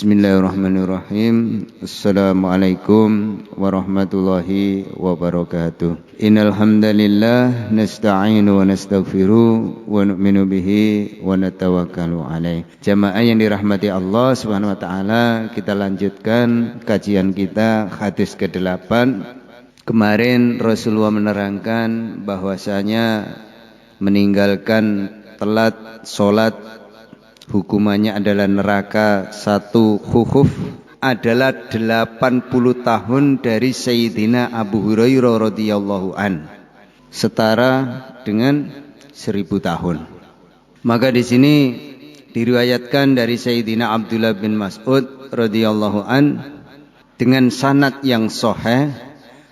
Bismillahirrahmanirrahim. Assalamualaikum warahmatullahi wabarakatuh. Innal hamdalillah nasta'inu wa nastaghfiru wa nu'minu bihi wa natawakkalu alaih. Jamaah yang dirahmati Allah Subhanahu wa taala, kita lanjutkan kajian kita hadis ke-8. Kemarin Rasulullah menerangkan bahwasanya meninggalkan telat salat hukumannya adalah neraka. Satu khufuf adalah 80 tahun dari Sayyidina Abu Hurairah radhiyallahu an, setara dengan 1000 tahun. Maka di sini diriwayatkan dari Sayyidina Abdullah bin Mas'ud radhiyallahu an dengan sanad yang sahih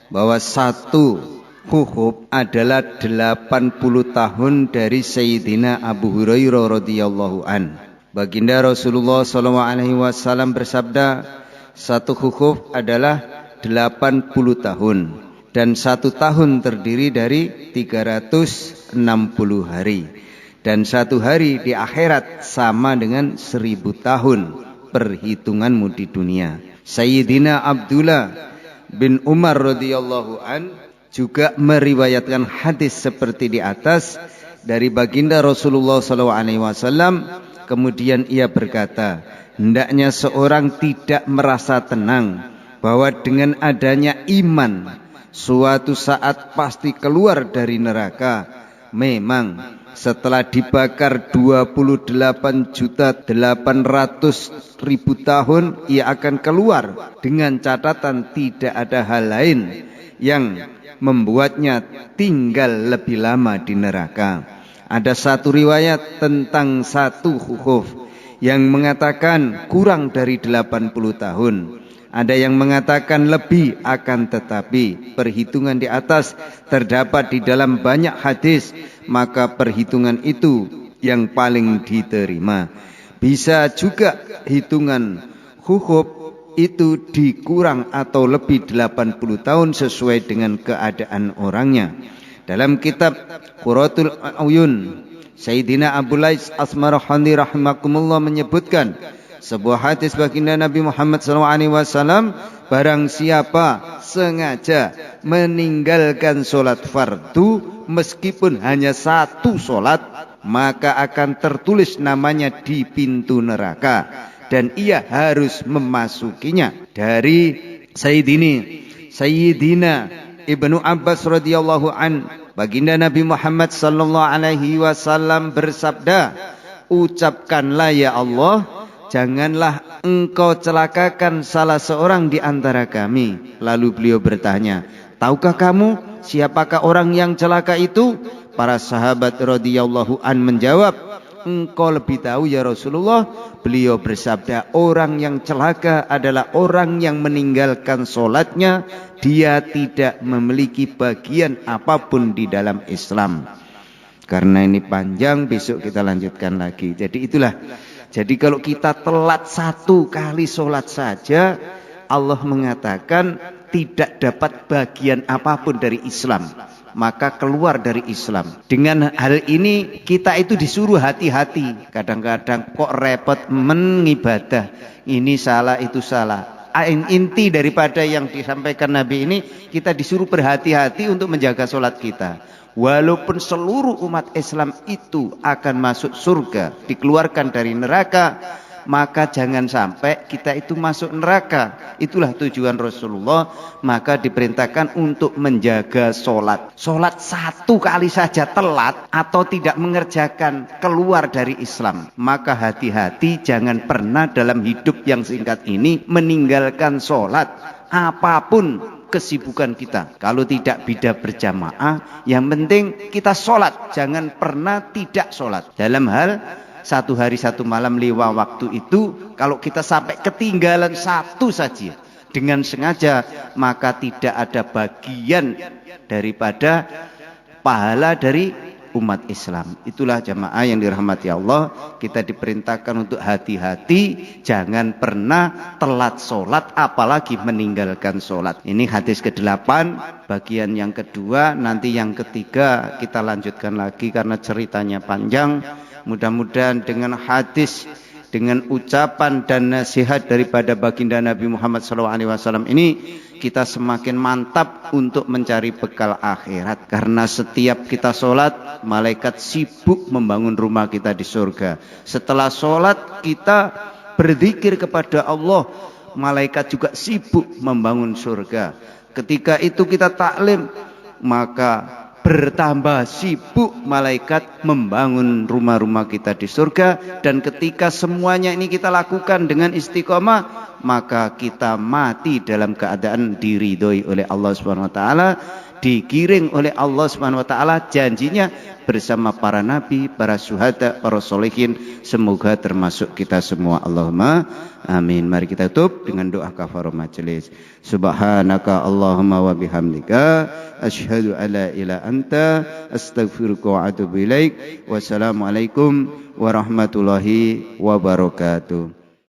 bahwa satu khufuf adalah 80 tahun dari Sayyidina Abu Hurairah radhiyallahu an. Baginda Rasulullah SAW bersabda, satu khufuf adalah 80 tahun dan satu tahun terdiri dari 360 hari dan satu hari di akhirat sama dengan 1000 tahun perhitunganmu di dunia. Sayyidina Abdullah bin Umar radhiyallahu an juga meriwayatkan hadis seperti di atas dari baginda Rasulullah SAW. Kemudian ia berkata, hendaknya seorang tidak merasa tenang bahwa dengan adanya iman suatu saat pasti keluar dari neraka. Memang setelah dibakar 28.800.000 tahun ia akan keluar, dengan catatan tidak ada hal lain yang membuatnya tinggal lebih lama di neraka. Ada satu riwayat tentang satu khufuf yang mengatakan kurang dari 80 tahun. Ada yang mengatakan lebih, akan tetapi perhitungan di atas terdapat di dalam banyak hadis, maka perhitungan itu yang paling diterima. Bisa juga hitungan khufuf itu dikurang atau lebih 80 tahun sesuai dengan keadaan orangnya. Dalam kitab Qurratul Uyun, Sayyidina Abu Lais Asmarahani rahimakumullah menyebutkan sebuah hadis baginda Nabi Muhammad SAW, barang siapa sengaja meninggalkan sholat fardu meskipun hanya satu sholat, maka akan tertulis namanya di pintu neraka dan ia harus memasukinya. Dari Sayyidina Ibnu Abbas radhiyallahu an, baginda Nabi Muhammad sallallahu alaihi wasallam bersabda, ucapkanlah ya Allah, janganlah engkau celakakan salah seorang di antara kami. Lalu beliau bertanya, tahukah kamu siapakah orang yang celaka itu? Para sahabat radhiyallahu an menjawab, engkau lebih tahu ya Rasulullah. Beliau bersabda, orang yang celaka adalah orang yang meninggalkan sholatnya, dia tidak memiliki bagian apapun di dalam Islam. Karena ini panjang, besok kita lanjutkan lagi. Jadi itulah, jadi kalau kita telat satu kali sholat saja, Allah mengatakan tidak dapat bagian apapun dari Islam, maka keluar dari Islam. Dengan hal ini kita itu disuruh hati-hati. Kadang-kadang kok repot mengibadah, ini salah itu salah. Inti daripada yang disampaikan Nabi ini, kita disuruh berhati-hati untuk menjaga sholat kita. Walaupun seluruh umat Islam itu akan masuk surga, dikeluarkan dari neraka, maka jangan sampai kita itu masuk neraka. Itulah tujuan Rasulullah. Maka diperintahkan untuk menjaga sholat. Sholat satu kali saja telat atau tidak mengerjakan, keluar dari Islam. Maka hati-hati, jangan pernah dalam hidup yang singkat ini meninggalkan sholat. Apapun kesibukan kita, kalau tidak bidah berjamaah, yang penting kita sholat. Jangan pernah tidak sholat. Dalam hal satu hari satu malam lewat waktu itu, kalau kita sampai ketinggalan satu saja dengan sengaja, maka tidak ada bagian daripada pahala dari umat Islam. Itulah jamaah yang dirahmati Allah, kita diperintahkan untuk hati-hati, jangan pernah telat sholat, apalagi meninggalkan sholat. Ini hadis ke-8, bagian yang kedua. Nanti yang ketiga kita lanjutkan lagi karena ceritanya panjang. Mudah-mudahan dengan hadis dengan ucapan dan nasihat daripada baginda Nabi Muhammad SAW ini, kita semakin mantap untuk mencari bekal akhirat. Karena setiap kita sholat, malaikat sibuk membangun rumah kita di surga. Setelah sholat kita berzikir kepada Allah, malaikat juga sibuk membangun surga. Ketika itu kita taklim, maka bertambah sibuk malaikat membangun rumah-rumah kita di surga. Dan ketika semuanya ini kita lakukan dengan istiqomah, maka kita mati dalam keadaan diridhoi oleh Allah Subhanahu wa taala, digiring oleh Allah Subhanahu wa taala janjinya bersama para nabi, para syuhada, para sholihin. Semoga termasuk kita semua. Allahumma amin. Mari kita tutup dengan doa kafarah majelis. Subhanaka Allahumma wa bihamdika asyhadu alla ilaha anta astaghfiruka wa atubu ilaik. Wassalamualaikum warahmatullahi wabarakatuh.